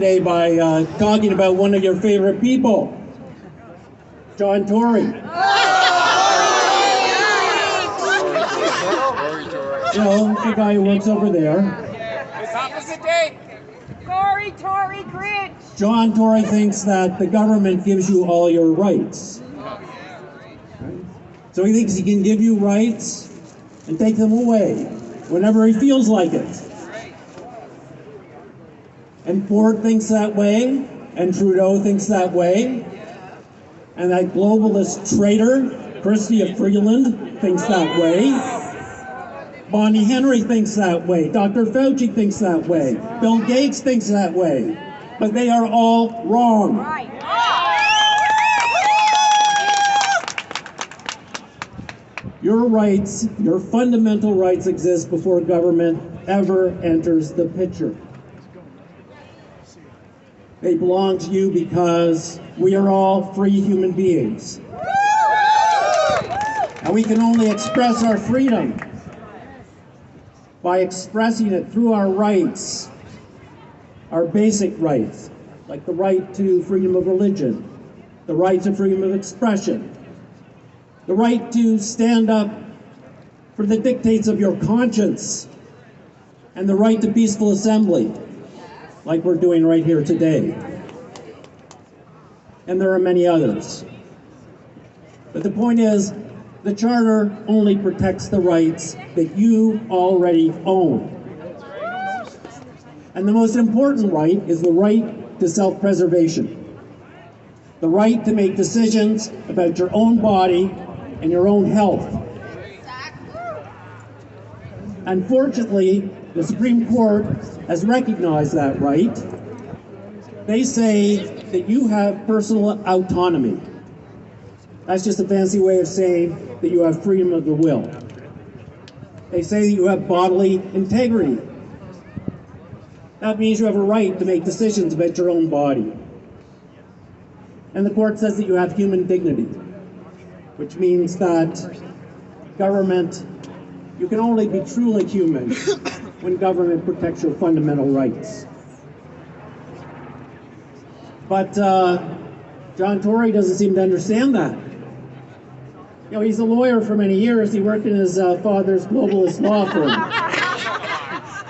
Today by talking about one of your favorite people, John Tory. You know, the guy who works over there. It's opposite day. Tory, Grinch. John Tory thinks that the government gives you all your rights. So he thinks he can give you rights and take them away whenever he feels like it. And Ford thinks that way, and Trudeau thinks that way, and that globalist traitor, Chrystia Freeland, thinks that way. Bonnie Henry thinks that way. Dr. Fauci thinks that way. Bill Gates thinks that way. But they are all wrong. Your rights, your fundamental rights exist before government ever enters the picture. They belong to you because we are all free human beings. And we can only express our freedom by expressing it through our rights, our basic rights, like the right to freedom of religion, the right to freedom of expression, the right to stand up for the dictates of your conscience, and the right to peaceful assembly, like we're doing right here today. And there are many others. But the point is, the Charter only protects the rights that you already own. And the most important right is the right to self-preservation. The right to make decisions about your own body and your own health. Unfortunately, the Supreme Court has recognized that right. They say that you have personal autonomy. That's just a fancy way of saying that you have freedom of the will. They say that you have bodily integrity. That means you have a right to make decisions about your own body. And the court says that you have human dignity, which means that government, you can only be truly human when government protects your fundamental rights. But John Tory doesn't seem to understand that. You know, he's a lawyer for many years. He worked in his father's globalist law firm.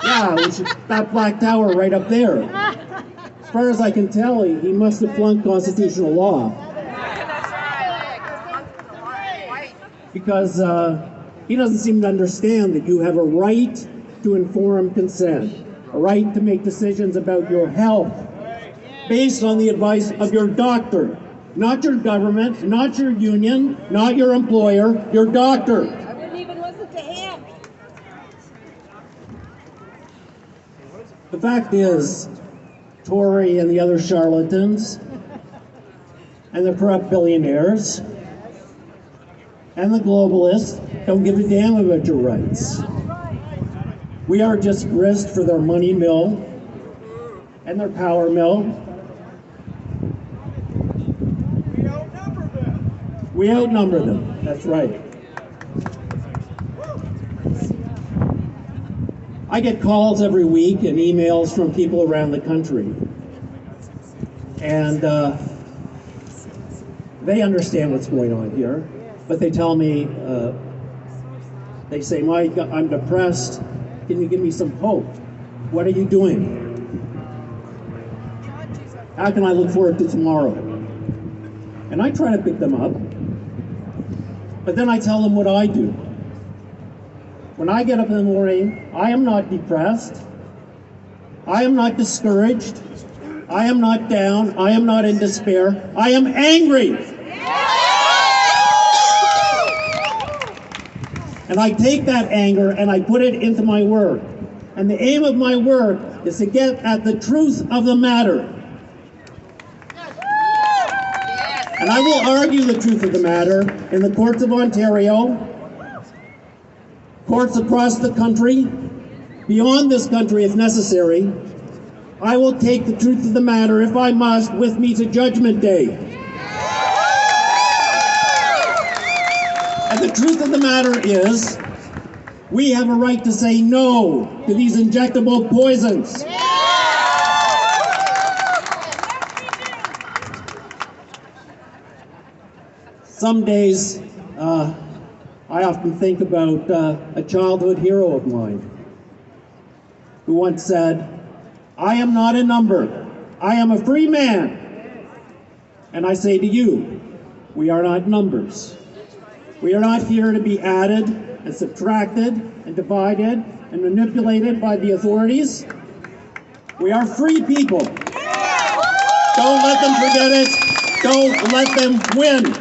Yeah, which is that black tower right up there. As far as I can tell, he must have flunked constitutional law. Because he doesn't seem to understand that you have a right to informed consent, a right to make decisions about your health based on the advice of your doctor, not your government, not your union, not your employer, your doctor. I wouldn't even listen to him. The fact is, Tory and the other charlatans and the corrupt billionaires and the globalists don't give a damn about your rights. We are just grist for their money mill and their power mill. We outnumber them, that's right. I get calls every week and emails from people around the country. And they understand what's going on here, but they tell me, they say, Mike, I'm depressed. Can you give me some hope? What are you doing? How can I look forward to tomorrow? And I try to pick them up, but then I tell them what I do. When I get up in the morning, I am not depressed. I am not discouraged. I am not down. I am not in despair. I am angry. And I take that anger and I put it into my work. And the aim of my work is to get at the truth of the matter. And I will argue the truth of the matter in the courts of Ontario, courts across the country, beyond this country if necessary. I will take the truth of the matter, if I must, with me to Judgment Day. And the truth of the matter is, we have a right to say no to these injectable poisons. Some days, I often think about a childhood hero of mine who once said, "I am not a number, I am a free man." And I say to you, we are not numbers. We are not here to be added and subtracted and divided and manipulated by the authorities. We are free people. Don't let them forget it. Don't let them win.